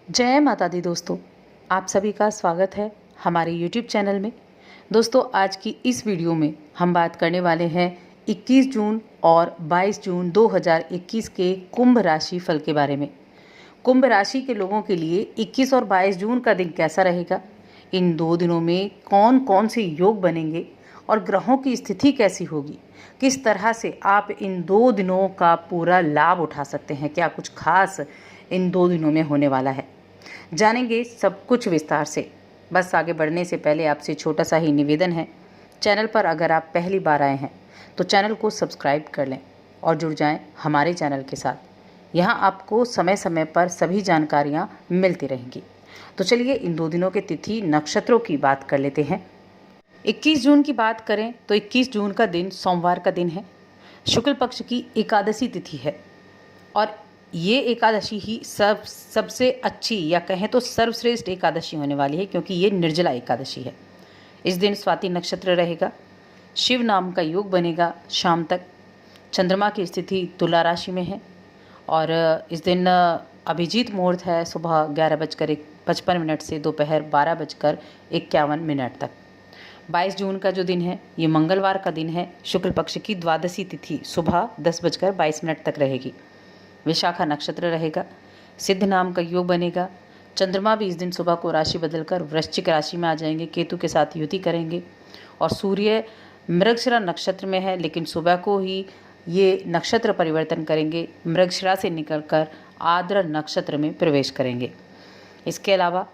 जय माता दी दोस्तों, आप सभी का स्वागत है हमारे YouTube चैनल में। दोस्तों, आज की इस वीडियो में हम बात करने वाले हैं 21 जून और 22 जून 2021 के कुंभ राशि फल के बारे में। कुंभ राशि के लोगों के लिए 21 और 22 जून का दिन कैसा रहेगा, इन 2 दिनों में कौन कौन से योग बनेंगे और ग्रहों की स्थिति कैसी होगी, किस तरह से आप इन 2 दिनों का पूरा लाभ उठा सकते हैं, क्या कुछ खास इन 2 दिनों में होने वाला है, जानेंगे सब कुछ विस्तार से। बस आगे बढ़ने से पहले आपसे छोटा सा ही निवेदन है, चैनल पर अगर आप पहली बार आए हैं तो चैनल को सब्सक्राइब कर लें और जुड़ जाएं हमारे चैनल के साथ। यहाँ आपको समय समय पर सभी जानकारियाँ मिलती रहेंगी। तो चलिए इन 2 दिनों के तिथि नक्षत्रों की बात कर लेते हैं। 21 जून की बात करें तो 21 जून का दिन सोमवार का दिन है। शुक्ल पक्ष की एकादशी तिथि है और ये एकादशी ही सबसे अच्छी या कहें तो सर्वश्रेष्ठ एकादशी होने वाली है, क्योंकि ये निर्जला एकादशी है। इस दिन स्वाति नक्षत्र रहेगा, शिव नाम का योग बनेगा शाम तक। चंद्रमा की स्थिति तुला राशि में है और इस दिन अभिजीत मुहूर्त है सुबह 11:55 से दोपहर 12:51 तक। 22 जून का जो दिन है ये मंगलवार का दिन है। शुक्ल पक्ष की द्वादशी तिथि सुबह 10:22 तक रहेगी। विशाखा नक्षत्र रहेगा, सिद्ध नाम का योग बनेगा। चंद्रमा भी इस दिन सुबह को राशि बदलकर वृश्चिक राशि में आ जाएंगे, केतु के साथ युति करेंगे और सूर्य मृगशिरा नक्षत्र में है, लेकिन सुबह को ही ये नक्षत्र परिवर्तन करेंगे, मृगशिरा से निकलकर आर्द्र नक्षत्र में प्रवेश करेंगे। इसके अलावा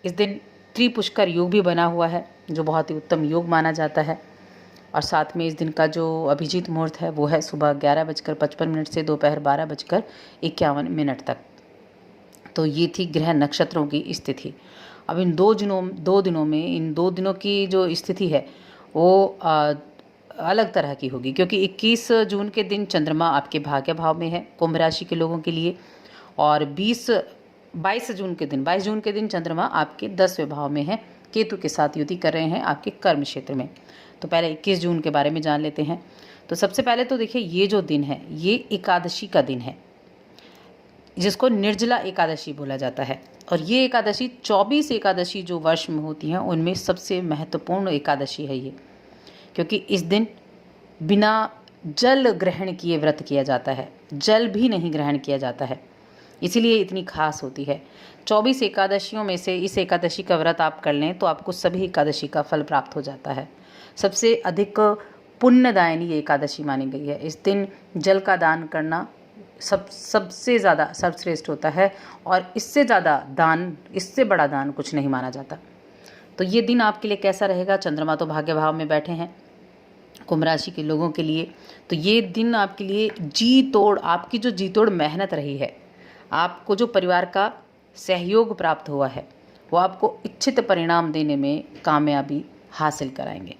इस दिन त्रिपुष्कर योग भी बना हुआ है, जो बहुत ही उत्तम योग माना जाता है। और साथ में इस दिन का जो अभिजीत मुहूर्त है वो है सुबह 11:55 से दोपहर 12:51 तक। तो ये थी ग्रह नक्षत्रों की स्थिति। अब इन 2 दिनों में इन 2 दिनों की जो स्थिति है वो अलग तरह की होगी, क्योंकि 21 जून के दिन चंद्रमा आपके भाग्य भाव में है कुंभ राशि के लोगों के लिए, और 22 जून के दिन चंद्रमा आपके 10वें भाव में है, केतु के साथ युति कर रहे हैं आपके कर्म क्षेत्र में। तो पहले 21 जून के बारे में जान लेते हैं। तो सबसे पहले तो देखिए, ये जो दिन है ये एकादशी का दिन है, जिसको निर्जला एकादशी बोला जाता है। और ये एकादशी 24 एकादशी जो वर्ष में होती हैं उनमें सबसे महत्वपूर्ण एकादशी है ये, क्योंकि इस दिन बिना जल ग्रहण किए व्रत किया जाता है, जल भी नहीं ग्रहण किया जाता है, इसीलिए इतनी खास होती है। 24 एकादशियों में से इस एकादशी का व्रत आप कर लें तो आपको सभी एकादशी का फल प्राप्त हो जाता है। सबसे अधिक पुण्यदायिनी ये एकादशी मानी गई है। इस दिन जल का दान करना सबसे ज़्यादा सर्वश्रेष्ठ होता है और इससे बड़ा दान कुछ नहीं माना जाता। तो ये दिन आपके लिए कैसा रहेगा? चंद्रमा तो भाग्य भाव में बैठे हैं कुंभ राशि के लोगों के लिए, तो ये दिन आपके लिए आपकी जो जी तोड़ मेहनत रही है, आपको जो परिवार का सहयोग प्राप्त हुआ है, वो आपको इच्छित परिणाम देने में कामयाबी हासिल कराएंगे।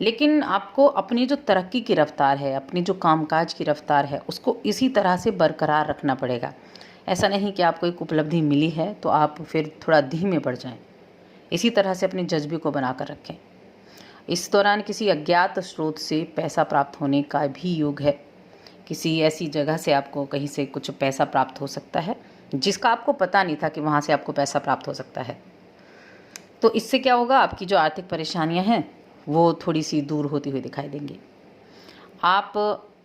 लेकिन आपको अपनी जो तरक्की की रफ्तार है, अपनी जो कामकाज की रफ्तार है, उसको इसी तरह से बरकरार रखना पड़ेगा। ऐसा नहीं कि आपको एक उपलब्धि मिली है तो आप फिर थोड़ा धीमे पड़ जाएं। इसी तरह से अपने जज्बे को बनाकर रखें। इस दौरान किसी अज्ञात स्रोत से पैसा प्राप्त होने का भी योग है। किसी ऐसी जगह से आपको कहीं से कुछ पैसा प्राप्त हो सकता है जिसका आपको पता नहीं था कि वहाँ से आपको पैसा प्राप्त हो सकता है। तो इससे क्या होगा, आपकी जो आर्थिक परेशानियां हैं वो थोड़ी सी दूर होती हुई दिखाई देंगी। आप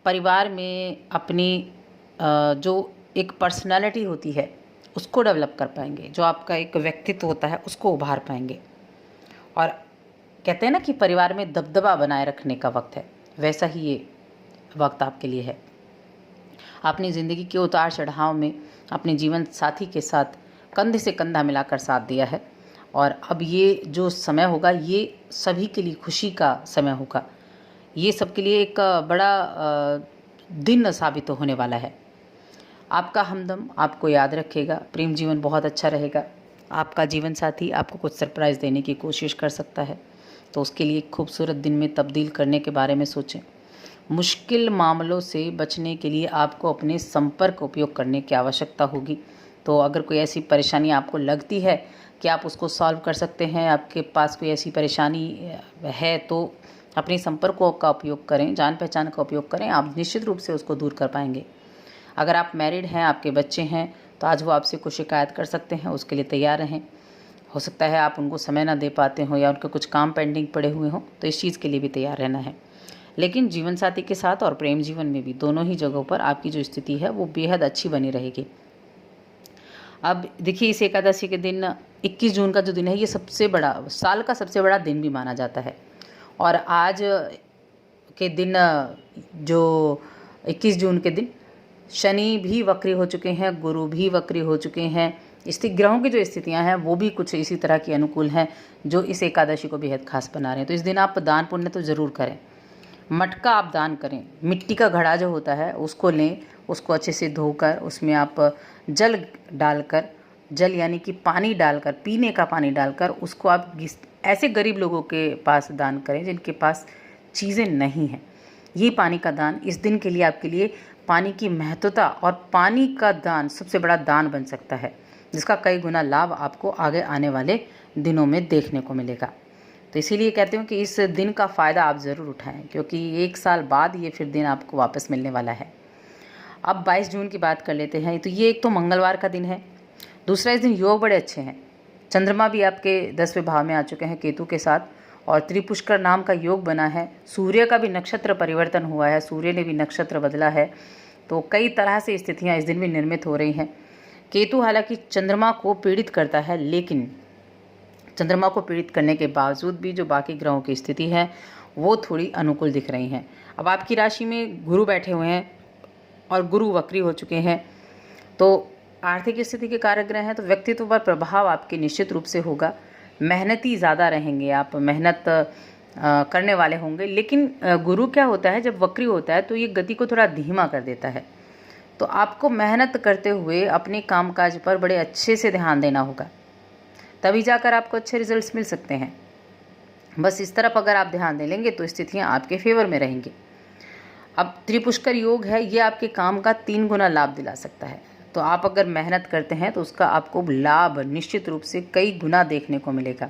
परिवार में अपनी जो एक पर्सनालिटी होती है उसको डेवलप कर पाएंगे, जो आपका एक व्यक्तित्व होता है उसको उभार पाएंगे। और कहते हैं ना कि परिवार में दबदबा बनाए रखने का वक्त है, वैसा ही ये वक्त आपके लिए है। अपनी ज़िंदगी के उतार चढ़ाव में अपने जीवन साथी के साथ कंधे से कंधा मिलाकर साथ दिया है, और अब ये जो समय होगा ये सभी के लिए खुशी का समय होगा। ये सबके लिए एक बड़ा दिन साबित होने वाला है। आपका हमदम आपको याद रखेगा, प्रेम जीवन बहुत अच्छा रहेगा। आपका जीवन साथी आपको कुछ सरप्राइज़ देने की कोशिश कर सकता है, तो उसके लिए खूबसूरत दिन में तब्दील करने के बारे में सोचें। मुश्किल मामलों से बचने के लिए आपको अपने संपर्क उपयोग करने की आवश्यकता होगी। तो अगर कोई ऐसी परेशानी आपको लगती है कि आप उसको सॉल्व कर सकते हैं, आपके पास कोई ऐसी परेशानी है, तो अपने संपर्कों का उपयोग करें, जान पहचान का उपयोग करें, आप निश्चित रूप से उसको दूर कर पाएंगे। अगर आप मैरिड हैं, आपके बच्चे हैं, तो आज वो आपसे कुछ शिकायत कर सकते हैं, उसके लिए तैयार रहें। हो सकता है आप उनको समय ना दे पाते हों या उनके कुछ काम पेंडिंग पड़े हुए हों, तो इस चीज़ के लिए भी तैयार रहना है। लेकिन जीवन साथी के साथ और प्रेम जीवन में भी दोनों ही जगहों पर आपकी जो स्थिति है वो बेहद अच्छी बनी रहेगी। अब देखिए, इस एकादशी के दिन 21 जून का जो दिन है, ये सबसे बड़ा, साल का सबसे बड़ा दिन भी माना जाता है। और आज के दिन, जो 21 जून के दिन, शनि भी वक्री हो चुके हैं, गुरु भी वक्री हो चुके हैं। ग्रहों की जो स्थितियां हैं वो भी कुछ इसी तरह की अनुकूल हैं, जो इस एकादशी को बेहद खास बना रहे हैं। तो इस दिन आप दान पुण्य तो ज़रूर करें। मटका आप दान करें, मिट्टी का घड़ा जो होता है उसको लें, उसको अच्छे से धोकर उसमें आप जल डालकर, जल यानी कि पानी डालकर, पीने का पानी डालकर उसको आप ऐसे गरीब लोगों के पास दान करें जिनके पास चीज़ें नहीं हैं। ये पानी का दान इस दिन के लिए आपके लिए पानी की महत्वता और पानी का दान सबसे बड़ा दान बन सकता है, जिसका कई गुना लाभ आपको आगे आने वाले दिनों में देखने को मिलेगा। तो इसीलिए कहते हूँ कि इस दिन का फ़ायदा आप ज़रूर उठाएं, क्योंकि 1 साल बाद ये फिर दिन आपको वापस मिलने वाला है। अब 22 जून की बात कर लेते हैं। तो ये एक तो मंगलवार का दिन है। दूसरा, इस दिन योग बड़े अच्छे हैं। चंद्रमा भी आपके 10वें भाव में आ चुके हैं केतु के साथ, और त्रिपुष्कर नाम का योग बना है। सूर्य का भी नक्षत्र परिवर्तन हुआ है, सूर्य ने भी नक्षत्र बदला है। तो कई तरह से स्थितियाँ इस दिन भी निर्मित हो रही हैं। केतु हालांकि चंद्रमा को पीड़ित करता है, लेकिन चंद्रमा को पीड़ित करने के बावजूद भी जो बाकी ग्रहों की स्थिति है वो थोड़ी अनुकूल दिख रही हैं। अब आपकी राशि में गुरु बैठे हुए हैं और गुरु वक्री हो चुके हैं, तो आर्थिक स्थिति के कारक ग्रह हैं, तो व्यक्तित्व पर प्रभाव आपके निश्चित रूप से होगा। मेहनती ज़्यादा रहेंगे, आप मेहनत करने वाले होंगे। लेकिन गुरु क्या होता है, जब वक्री होता है तो ये गति को थोड़ा धीमा कर देता है। तो आपको मेहनत करते हुए अपने कामकाज पर बड़े अच्छे से ध्यान देना होगा, तभी जाकर आपको अच्छे रिजल्ट्स मिल सकते हैं। बस इस तरफ अगर आप ध्यान दे लेंगे तो स्थितियां आपके फेवर में रहेंगी। अब त्रिपुष्कर योग है, ये आपके काम का 3 गुना लाभ दिला सकता है। तो आप अगर मेहनत करते हैं तो उसका आपको लाभ निश्चित रूप से कई गुना देखने को मिलेगा।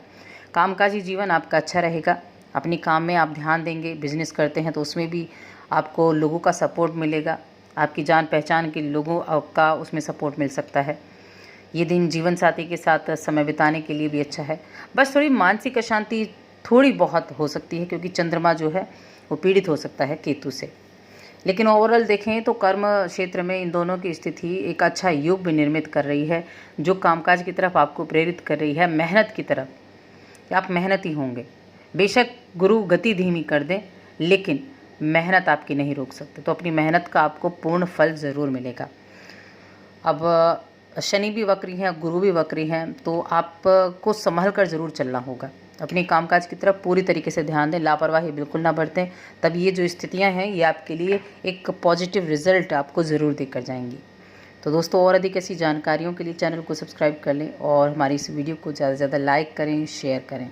कामकाजी जीवन आपका अच्छा रहेगा, अपने काम में आप ध्यान देंगे। बिजनेस करते हैं तो उसमें भी आपको लोगों का सपोर्ट मिलेगा, आपकी जान पहचान के लोगों का उसमें सपोर्ट मिल सकता है। ये दिन जीवन साथी के साथ समय बिताने के लिए भी अच्छा है। बस थोड़ी मानसिक अशांति थोड़ी बहुत हो सकती है, क्योंकि चंद्रमा जो है वो पीड़ित हो सकता है केतु से। लेकिन ओवरऑल देखें तो कर्म क्षेत्र में इन दोनों की स्थिति एक अच्छा योग भी निर्मित कर रही है, जो कामकाज की तरफ आपको प्रेरित कर रही है, मेहनत की तरफ, कि आप मेहनती होंगे। बेशक गुरु गति धीमी कर दें, लेकिन मेहनत आपकी नहीं रोक सकते। तो अपनी मेहनत का आपको पूर्ण फल ज़रूर मिलेगा। अब शनि भी वक्री हैं, गुरु भी वक्री हैं, तो आपको संभल कर ज़रूर चलना होगा। अपनी कामकाज की तरफ पूरी तरीके से ध्यान दें, लापरवाही बिल्कुल ना बरतें। तब ये जो स्थितियां हैं ये आपके लिए एक पॉजिटिव रिजल्ट आपको ज़रूर देकर जाएंगी। तो दोस्तों, और अधिक ऐसी जानकारियों के लिए चैनल को सब्सक्राइब कर लें और हमारी इस वीडियो को ज़्यादा से ज़्यादा लाइक करें, शेयर करें।